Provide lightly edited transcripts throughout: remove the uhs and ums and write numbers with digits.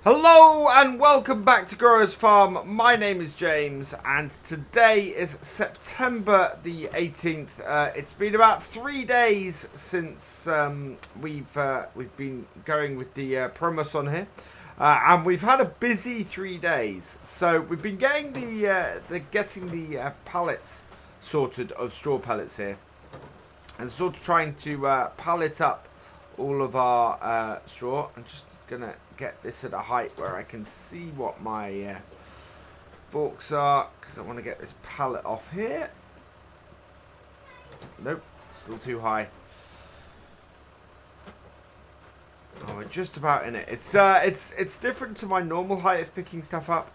Hello and welcome back to Growers Farm. My name is James and today is September the 18th. It's been about 3 days since we've been going with the promos on here. And we've had a busy 3 days. So we've been getting the pallets sorted of straw pellets here. And sort of trying to pallet up all of our straw. I'm just gonna get this at a height where I can see what my forks are, because I want to get this pallet off here. Nope, still too high. Oh, we're just about in it. It's different to my normal height of picking stuff up,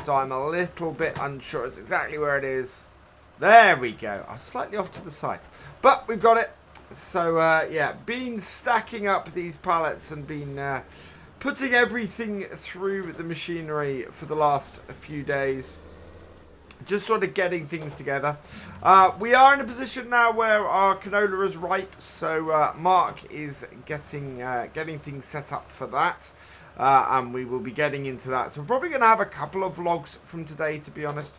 so I'm a little bit unsure it's exactly where it is. There we go. I was slightly off to the side, but we've got it. So yeah, been stacking up these pallets and been putting everything through the machinery for the last few days. Just sort of getting things together. We are in a position now where our canola is ripe, so Mark is getting things set up for that. And we will be getting into that. So we're probably going to have a couple of vlogs from today, to be honest.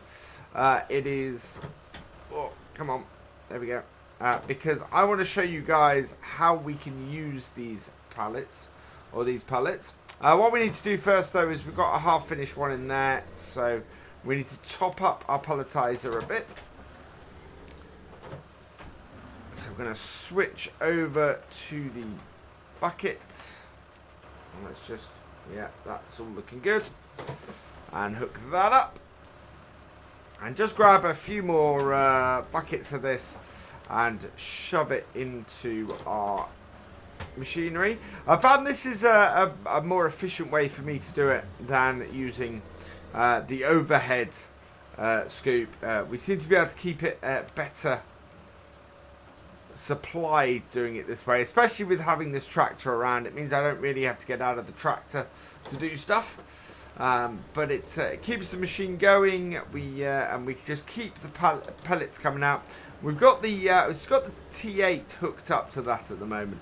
It is... Oh, come on. There we go. Because I want to show you guys how we can use these pallets. Or these pellets. What we need to do first though is we've got a half finished one in there, so we need to top up our pelletizer a bit. So we're going to switch over to the bucket. And let's just, yeah, that's all looking good. And hook that up. And just grab a few more buckets of this and shove it into our machinery. I found this is a more efficient way for me to do it than using the overhead scoop. We seem to be able to keep it better supplied doing it this way, especially with having this tractor around. It means I don't really have to get out of the tractor to do stuff, but it keeps the machine going. And we just keep the pellets coming out. We've got the T8 hooked up to that at the moment.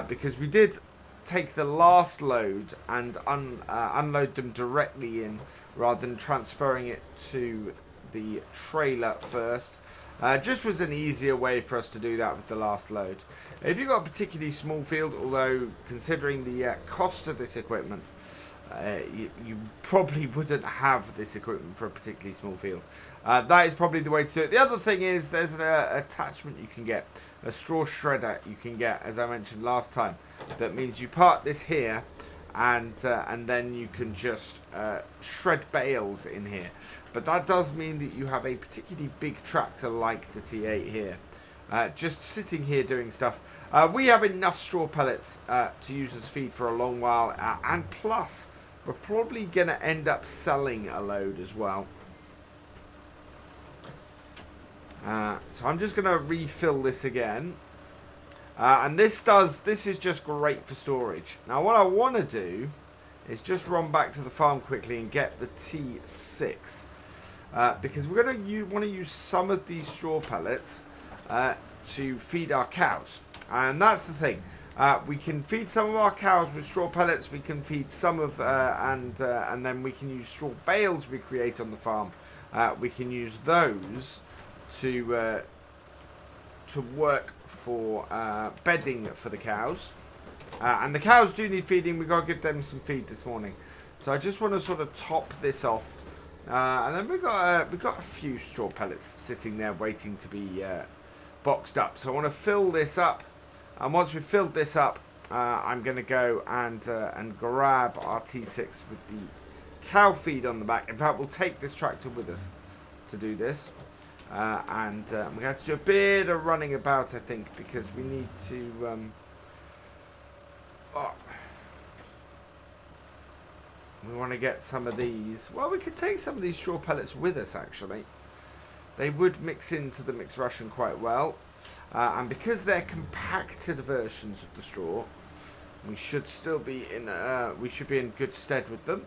Because we did take the last load and unload them directly in rather than transferring it to the trailer first. Just was an easier way for us to do that with the last load. If you've got a particularly small field, although considering the cost of this equipment, you probably wouldn't have this equipment for a particularly small field. That is probably the way to do it. The other thing is there's an attachment you can get. A straw shredder you can get, as I mentioned last time. That means you park this here, and then you can just shred bales in here. But that does mean that you have a particularly big tractor like the T8 here, just sitting here doing stuff. We have enough straw pellets to use as feed for a long while, and plus we're probably going to end up selling a load as well. So I'm just going to refill this again. And this is just great for storage. Now what I want to do is just run back to the farm quickly and get the T6. Because we're going to want to use some of these straw pellets to feed our cows. And that's the thing. We can feed some of our cows with straw pellets. We can feed some of, and then we can use straw bales we create on the farm. We can use those to work for bedding for the cows, and the cows do need feeding. We've got to give them some feed this morning, so I just want to sort of top this off, and then we've got a few straw pellets sitting there waiting to be boxed up. So I want to fill this up, and once we've filled this up, I'm going to go and grab our T6 with the cow feed on the back. In fact, we'll take this tractor with us to do this. And we're going to have to do a bit of running about, I think, because we need to... we want to get some of these. Well, we could take some of these straw pellets with us, actually. They would mix into the mixed ration quite well. And because they're compacted versions of the straw, we should still be in... we should be in good stead with them.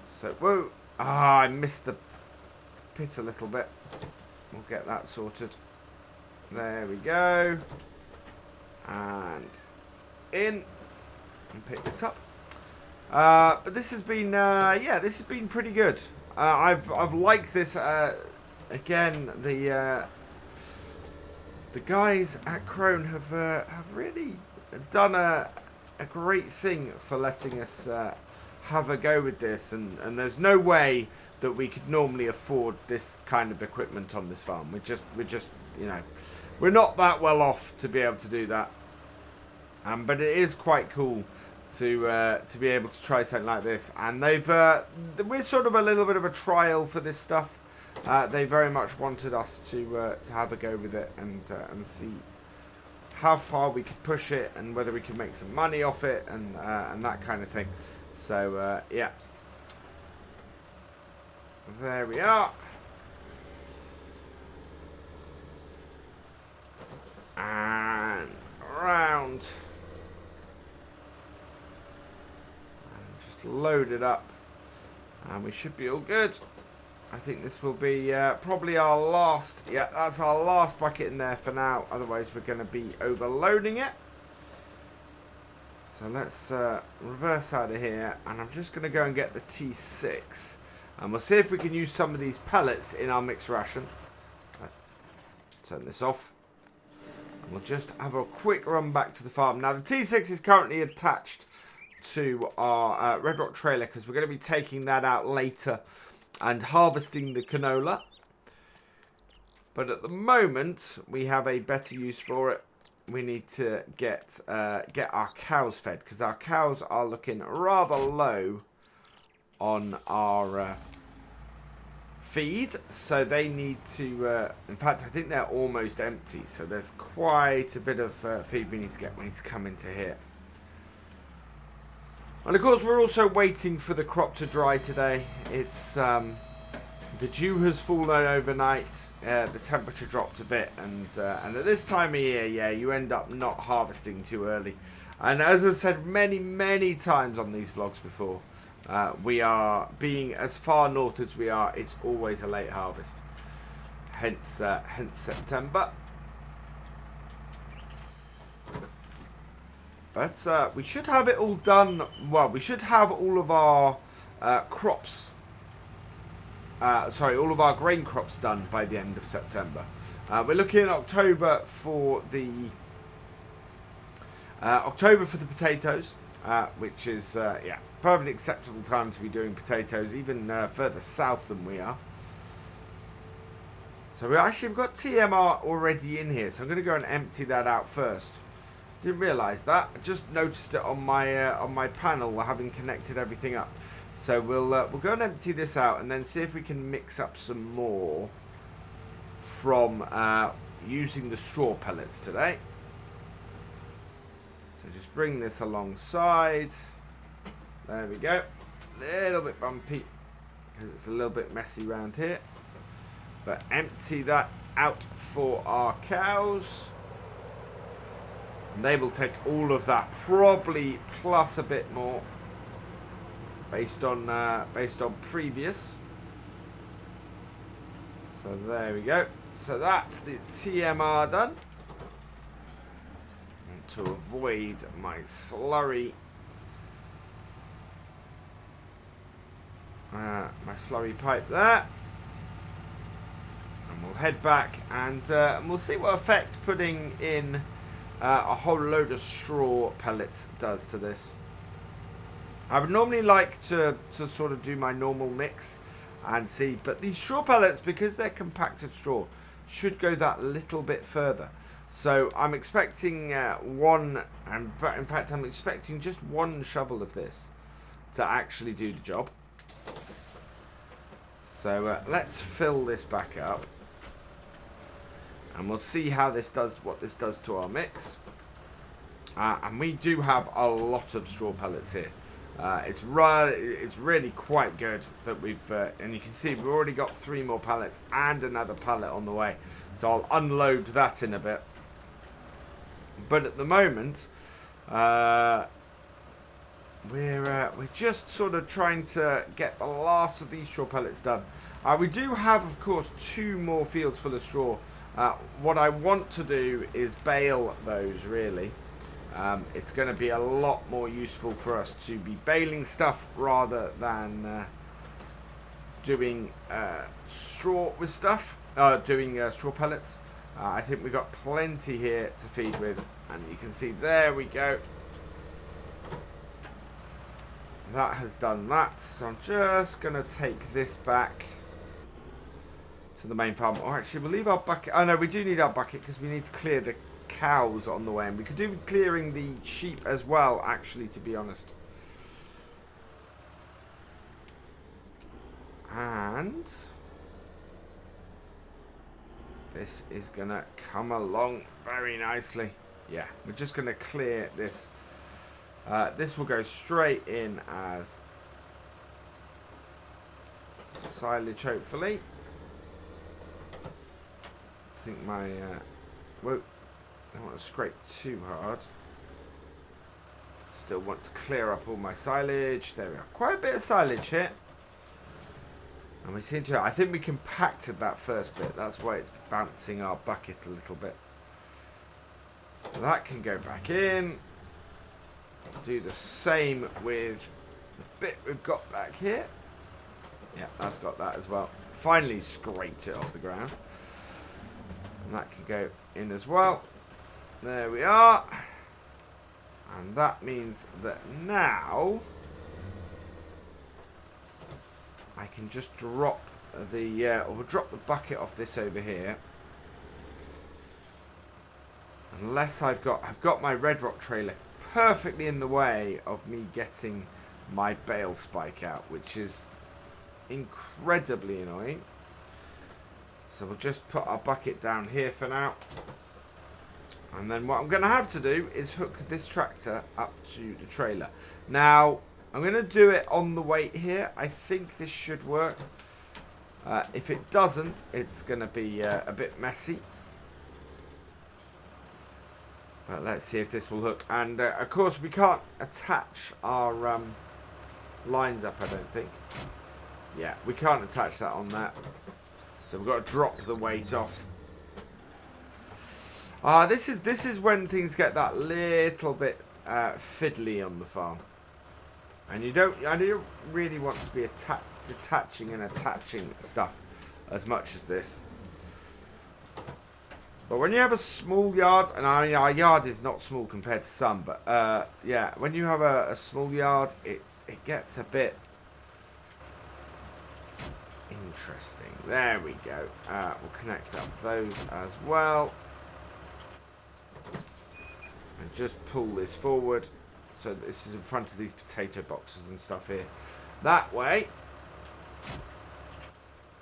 So, whoa! Ah, I missed the pit a little bit. We'll get that sorted. There we go. And in. And pick this up. But this has been, yeah, this has been pretty good. I've liked this. Again, the guys at Crone have really done a great thing for letting us have a go with this, and there's no way that we could normally afford this kind of equipment on this farm. We're just you know, we're not that well off to be able to do that. But it is quite cool to be able to try something like this, and we're sort of a little bit of a trial for this stuff. They very much wanted us to have a go with it and see how far we could push it and whether we could make some money off it and that kind of thing. So yeah, there we are. And around. Load it up, and we should be all good. I think this will be probably our last. Yeah, that's our last bucket in there for now. Otherwise, we're going to be overloading it. So let's reverse out of here, and I'm just going to go and get the T6, and we'll see if we can use some of these pellets in our mixed ration. Turn this off, and we'll just have a quick run back to the farm. Now, the T6 is currently attached to our Red Rock trailer because we're going to be taking that out later and harvesting the canola. But at the moment, we have a better use for it. We need to get our cows fed because our cows are looking rather low on our feed. So they need to, in fact, I think they're almost empty. So there's quite a bit of feed we need to get. We need to come into here. And of course, we're also waiting for the crop to dry today. It's the dew has fallen overnight. The temperature dropped a bit, and at this time of year, yeah, you end up not harvesting too early. And as I've said many times on these vlogs before, we are being as far north as we are. It's always a late harvest. Hence September. But we should have it all done. Well, we should have all of our crops. Sorry, all of our grain crops done by the end of September. We're looking at October for the potatoes, which is yeah, perfectly acceptable time to be doing potatoes, even further south than we are. So we've got TMR already in here, so I'm going to go and empty that out first. Didn't realise that. I just noticed it on my panel, having connected everything up. So we'll go and empty this out and then see if we can mix up some more from using the straw pellets today. So just bring this alongside. There we go. A little bit bumpy because it's a little bit messy around here. But empty that out for our cows. And they will take all of that, probably plus a bit more, based on previous. So there we go. So that's the TMR done. And to avoid my slurry, pipe there. And we'll head back and we'll see what effect putting in a whole load of straw pellets does to this. I would normally like to sort of do my normal mix and see, but these straw pellets, because they're compacted straw, should go that little bit further. So I'm expecting one, and in fact I'm expecting just one shovel of this to actually do the job. So let's fill this back up. And we'll see how this does, what this does to our mix. And we do have a lot of straw pellets here. It's really quite good that we've, and you can see we've already got 3 more pallets and another pallet on the way. So I'll unload that in a bit. But at the moment, we're just sort of trying to get the last of these straw pellets done. We do have, of course, 2 more fields full of straw. What I want to do is bale those, really. it's going to be a lot more useful for us to be baling stuff rather than doing straw with stuff, doing straw pellets. I think we've got plenty here to feed with, and you can see there we go. That has done that, so I'm just going to take this back to the main farm. Or actually, we'll leave our bucket. Oh no, we do need our bucket because we need to clear the cows on the way, and we could do with clearing the sheep as well, actually, to be honest. And this is gonna come along very nicely. Yeah, we're just gonna clear this. This will go straight in as silage, hopefully. I think my whoa, I don't want to scrape too hard. Still want to clear up all my silage. There we are. Quite a bit of silage here. And we seem to, I think we compacted that first bit. That's why it's bouncing our bucket a little bit. So that can go back in. Do the same with the bit we've got back here. Yeah, that's got that as well. Finally scraped it off the ground. And that can go in as well. There we are. And that means that now I can just drop the or drop the bucket off this over here. Unless I've got my red rock trailer perfectly in the way of me getting my bale spike out, which is incredibly annoying. So we'll just put our bucket down here for now. And then what I'm going to have to do is hook this tractor up to the trailer. Now, I'm going to do it on the weight here. I think this should work. If it doesn't, it's going to be a bit messy. But let's see if this will hook. And, of course, we can't attach our lines up, I don't think. Yeah, we can't attach that on that. So we've got to drop the weight off. This is when things get that little bit fiddly on the farm. And I don't really want to be detaching and attaching stuff as much as this. But when you have a small yard, and our yard is not small compared to some, but yeah, when you have a small yard, it gets a bit interesting. There we go. We'll connect up those as well. And just pull this forward. So this is in front of these potato boxes and stuff here. That way,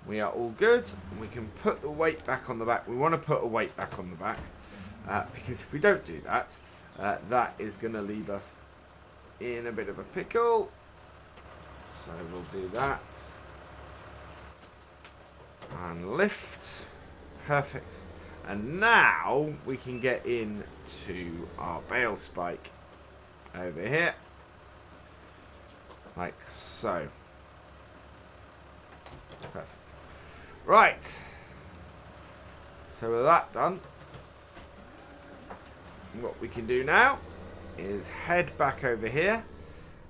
we are all good. And we can put the weight back on the back. We want to put a weight back on the back. Because if we don't do that, that is going to leave us in a bit of a pickle. So we'll do that. And lift. Perfect. And now we can get into our bale spike over here. Like so. Perfect. Right. So with that done, what we can do now is head back over here,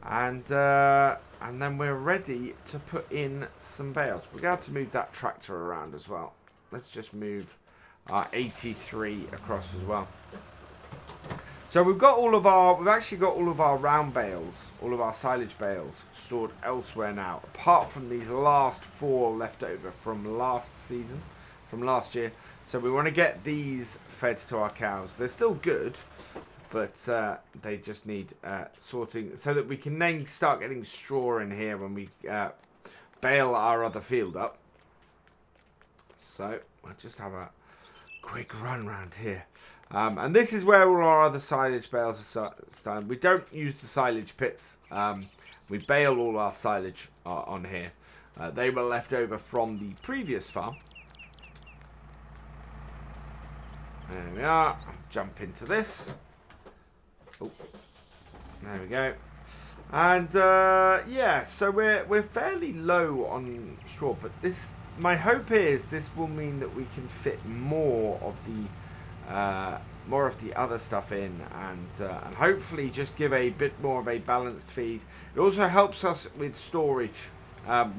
and then we're ready to put in some bales. We're going to have to move that tractor around as well. Let's just move our 83 across as well. So we've actually got all of our round bales, all of our silage bales stored elsewhere now, apart from these last 4 left over from last season, from last year. So we want to get these fed to our cows. They're still good, but they just need sorting so that we can then start getting straw in here when we bale our other field up. So I'll just have a quick run around here. And this is where all our other silage bales are starting. We don't use the silage pits. We bale all our silage on here. They were left over from the previous farm. There we are. Jump into this. Oh, there we go. And yeah, so we're fairly low on straw, but my hope is this will mean that we can fit more of the more of the other stuff in, and hopefully just give a bit more of a balanced feed. It also helps us with storage.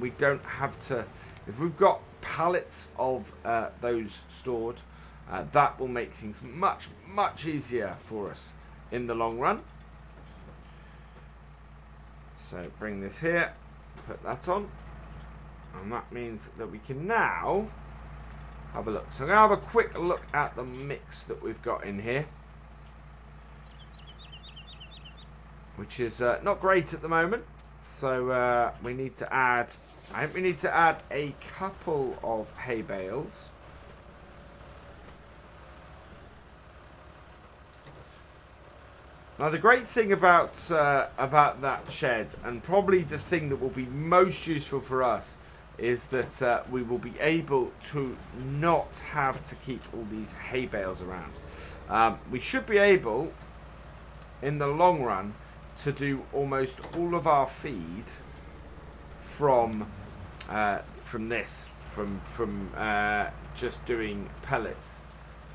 We don't have to, if we've got pallets of those stored, that will make things much easier for us in the long run. So bring this here, put that on, and that means that we can now have a look. So I'm going to have a quick look at the mix that we've got in here, which is not great at the moment. So we need to add, I think we need to add a couple of hay bales. Now the great thing about that shed, and probably the thing that will be most useful for us, is that we will be able to not have to keep all these hay bales around. We should be able, in the long run, to do almost all of our feed from this, from just doing pellets.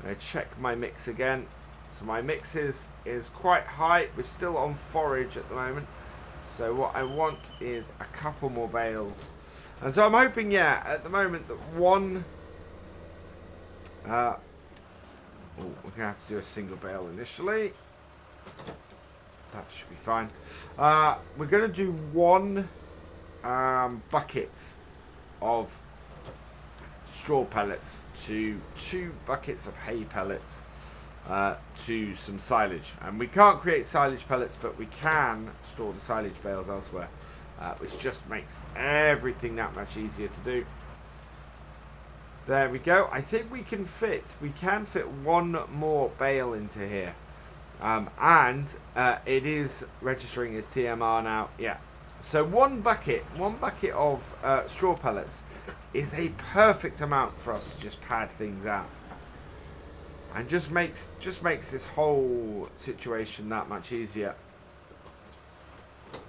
I'm going to check my mix again. So my mix is quite high. We're still on forage at the moment. So what I want is a couple more bales. And so I'm hoping, yeah, at the moment that one... we're going to have to do a single bale initially. That should be fine. We're going to do one bucket of straw pellets to 2 buckets of hay pellets. To some silage, and we can't create silage pellets, but we can store the silage bales elsewhere, which just makes everything that much easier to do. There we go. I think we can fit one more bale into here, and it is registering as TMR now. Yeah, so one bucket of straw pellets is a perfect amount for us to just pad things out. And just makes this whole situation that much easier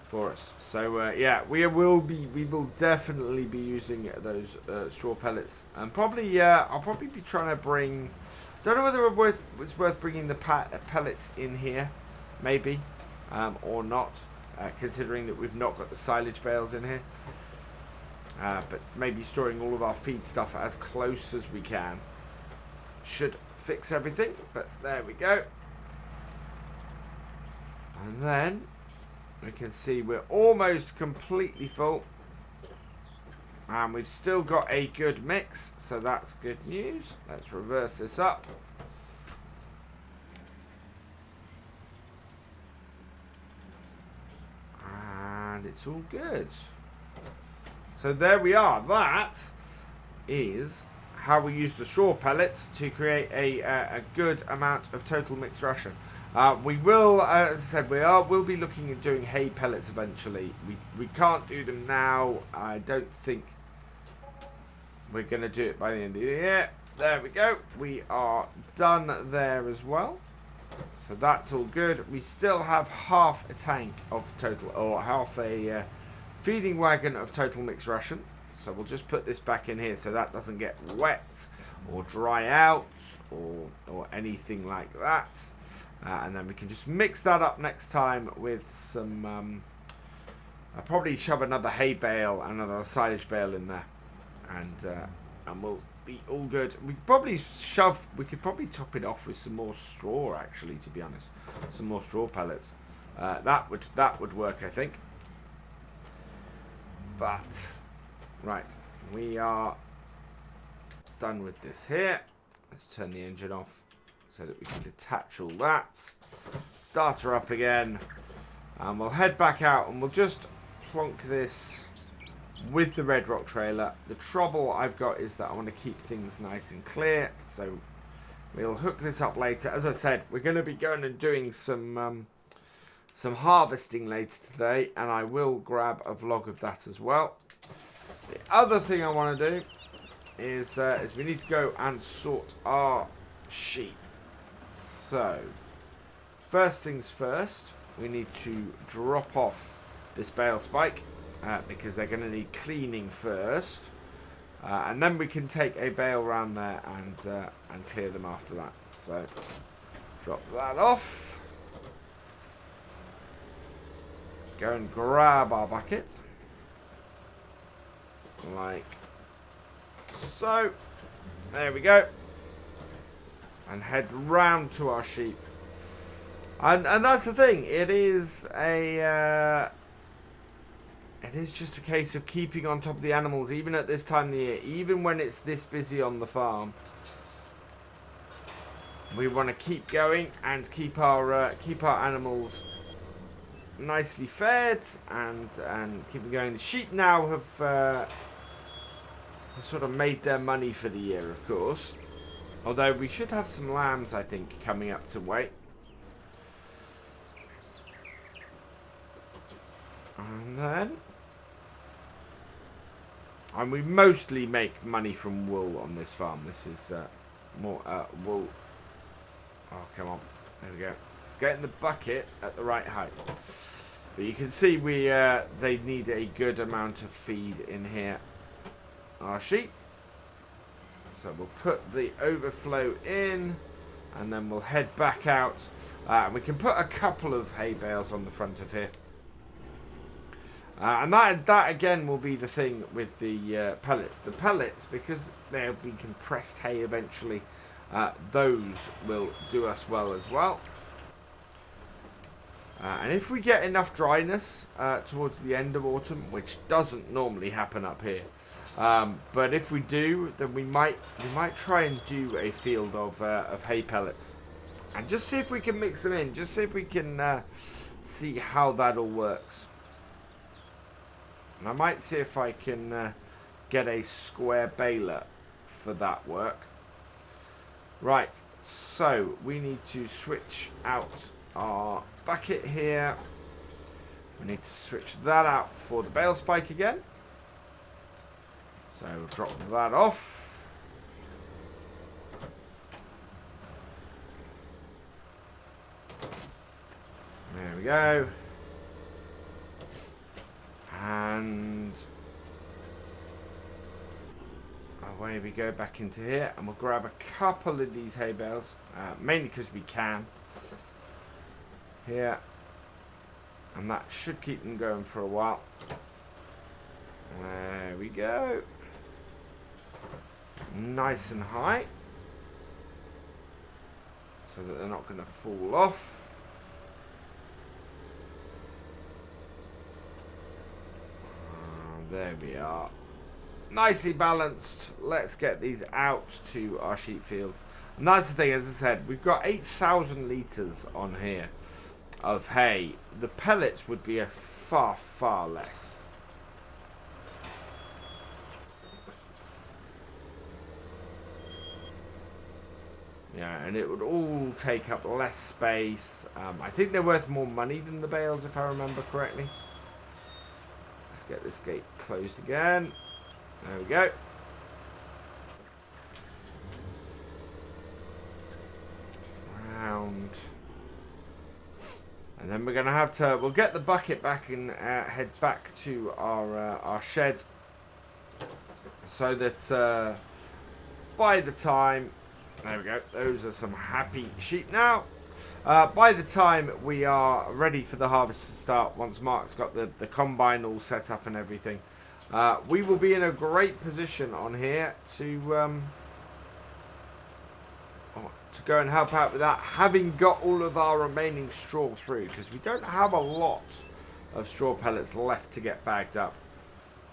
for us. So yeah, we will definitely be using those straw pellets, and probably I'll probably be trying to bring. Don't know whether it's worth bringing the pellets in here, maybe, or not, considering that we've not got the silage bales in here. But maybe storing all of our feed stuff as close as we can should fix everything. But there we go. And then we can see we're almost completely full, and we've still got a good mix, so that's good news. Let's reverse this up. And it's all good. So there we are. That is how we use the straw pellets to create a good amount of total mixed ration. We will, as I said, we'll be looking at doing hay pellets eventually. We can't do them now. I don't think we're going to do it by the end of the year. There we go. We are done there as well. So that's all good. We still have half a tank of total, or half a feeding wagon of total mixed ration. So we'll just put this back in here so that doesn't get wet or dry out or anything like that. And then we can just mix that up next time with some... I'll probably shove another hay bale and another silage bale in there. And we'll be all good. We could probably top it off with some more straw, actually, to be honest. Some more straw pellets. That would work, I think. But... right, we are done with this here. Let's turn the engine off so that we can detach all that. Start her up again. And we'll head back out and we'll just plonk this with the red rock trailer. The trouble I've got is that I want to keep things nice and clear. So we'll hook this up later. As I said, we're going to be going and doing some harvesting later today. And I will grab a vlog of that as well. The other thing I want to do is we need to go and sort our sheep. So, first things first, we need to drop off this bale spike because they're going to need cleaning first, and then we can take a bale around there and clear them after that. So, Drop that off. Go and grab our bucket. Like so. There we go. And head round to our sheep. And that's the thing. It is just a case of keeping on top of the animals, even at this time of the year, even when it's this busy on the farm. We want to keep going and keep our animals nicely fed and keep them going. The sheep now have sort of made their money for the year, of course. Although we should have some lambs, I think, coming up to weight. And we mostly make money from wool on this farm. This is more wool. Oh, come on. There we go. Let's get in the bucket at the right height. But you can see they need a good amount of feed in here. Our sheep. So we'll put the overflow in, and then we'll head back out. And we can put a couple of hay bales on the front of here. And that again will be the thing with the pellets. The pellets, because they'll be compressed hay eventually, those will do us well as well. And if we get enough dryness towards the end of autumn, which doesn't normally happen up here, but if we do, then we might try and do a field of hay pellets, and just see if we can mix them in. Just see if we can see how that all works. And I might see if I can get a square baler for that work. Right, so we need to switch out our bucket here. We need to switch that out for the bale spike again. So we'll drop that off. There we go. And away we go back into here, and we'll grab a couple of these hay bales, mainly because we can. Here, and that should keep them going for a while. There we go. Nice and high, so that they're not going to fall off. There we are. Nicely balanced. Let's get these out to our sheep fields. And that's the thing, as I said, we've got 8,000 litres on here of hay. The pellets would be a far, far less. Yeah, and it would all take up less space. I think they're worth more money than the bales, if I remember correctly. Let's get this gate closed again. There we go. Round. And then we're going to have to... We'll get the bucket back and head back to our shed. So that by the time... There we go. Those are some happy sheep now. By the time we are ready for the harvest to start, once Mark's got the combine all set up and everything, we will be in a great position on here to go and help out with that, having got all of our remaining straw through, because we don't have a lot of straw pellets left to get bagged up.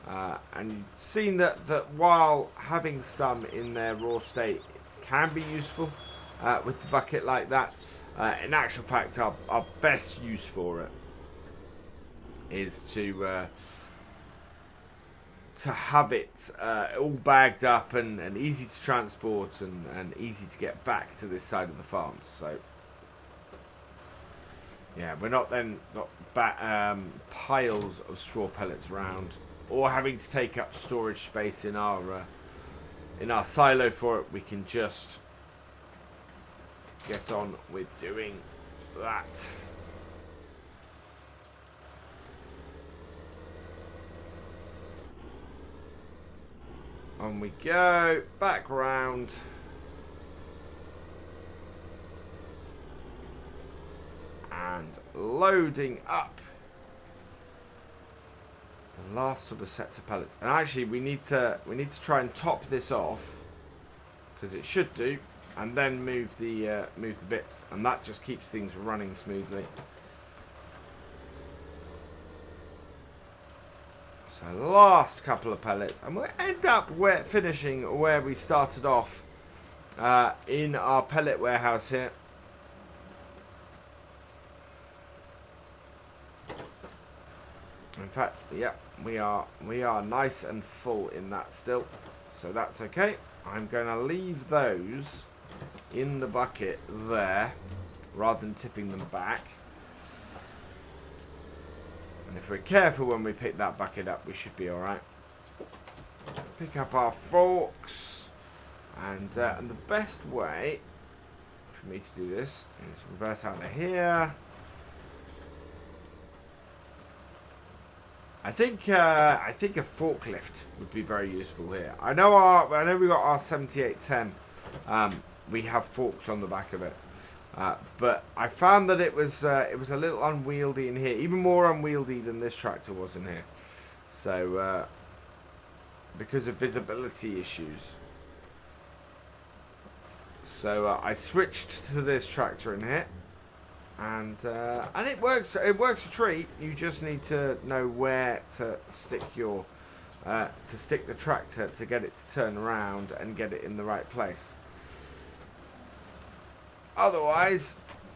And you've seen that while having some in their raw state can be useful with the bucket like that, in actual fact our best use for it is to have it all bagged up and easy to transport and easy to get back to this side of the farm. So yeah, we're not then got piles of straw pellets around, or having to take up storage space in our silo for it. We can just get on with doing that. On we go, back round. loading up the last sort of sets of pellets. And actually, we need to try and top this off, because it should do, and then move the bits, and that just keeps things running smoothly. So last couple of pellets, and we'll end up finishing where we started off in our pellet warehouse here. In fact, yeah, we are nice and full in that still, so that's okay. I'm going to leave those in the bucket there, rather than tipping them back. And if we're careful when we pick that bucket up, we should be alright. Pick up our forks, and the best way for me to do this is reverse out of here. I think a forklift would be very useful here. I know we got our 7810. We have forks on the back of it, but I found that it was a little unwieldy in here, even more unwieldy than this tractor was in here. So because of visibility issues, so I switched to this tractor in here. And it works. It works a treat. You just need to know where to stick your the tractor to get it to turn around and get it in the right place. Otherwise,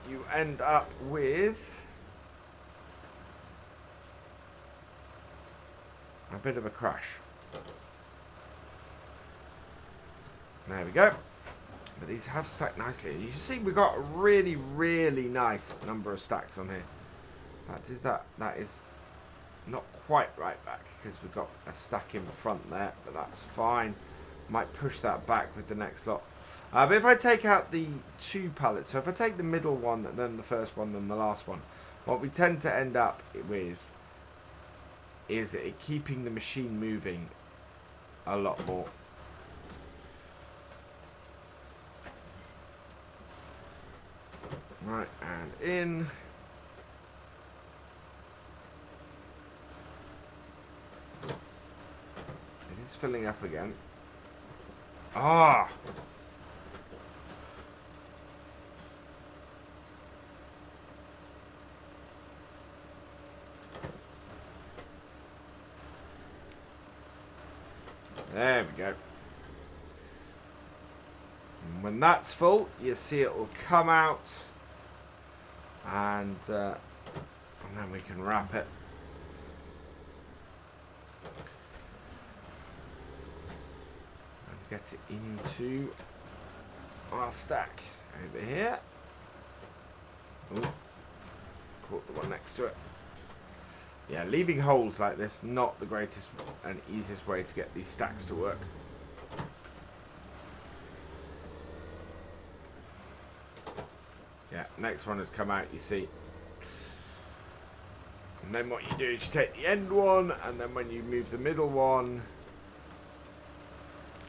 you end up with a bit of a crash. There we go. But these have stacked nicely. You can see we've got a really, really nice number of stacks on here. That is not quite right back, because we've got a stack in front there, but that's fine. Might push that back with the next lot. But if I take out the 2 pallets, so if I take the middle one, then the first one, then the last one, what we tend to end up with is it keeping the machine moving a lot more. Right, and in. It is filling up again. Ah! There we go. And when that's full, you see it will come out. And then we can wrap it. And get it into our stack over here. Ooh, caught the one next to it. Yeah, leaving holes like this, not the greatest and easiest way to get these stacks to work. Yeah, next one has come out, you see. And then what you do is you take the end one, and then when you move the middle one,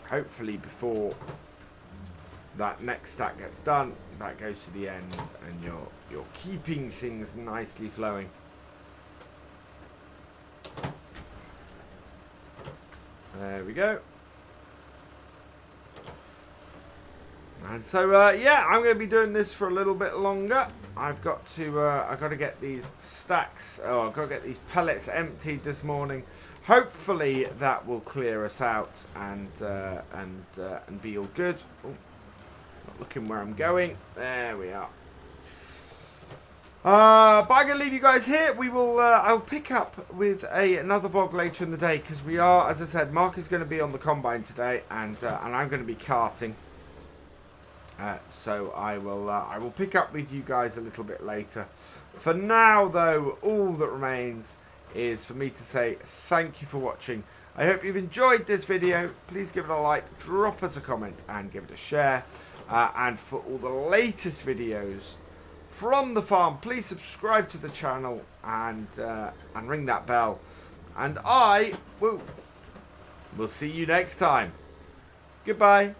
hopefully before that next stack gets done, that goes to the end, and you're keeping things nicely flowing. There we go. And so, yeah, I'm going to be doing this for a little bit longer. I've got to get these stacks, I've got to get these pellets emptied this morning. Hopefully that will clear us out and be all good. Oh, not looking where I'm going. There we are. But I'm going to leave you guys here. We will. I'll pick up with another vlog later in the day, because we are, as I said, Mark is going to be on the combine today, and I'm going to be carting. So I will pick up with you guys a little bit later. For now, though, all that remains is for me to say thank you for watching. I hope you've enjoyed this video. Please give it a like, drop us a comment, and give it a share. And for all the latest videos from the farm, please subscribe to the channel and ring that bell. And I will see you next time. Goodbye.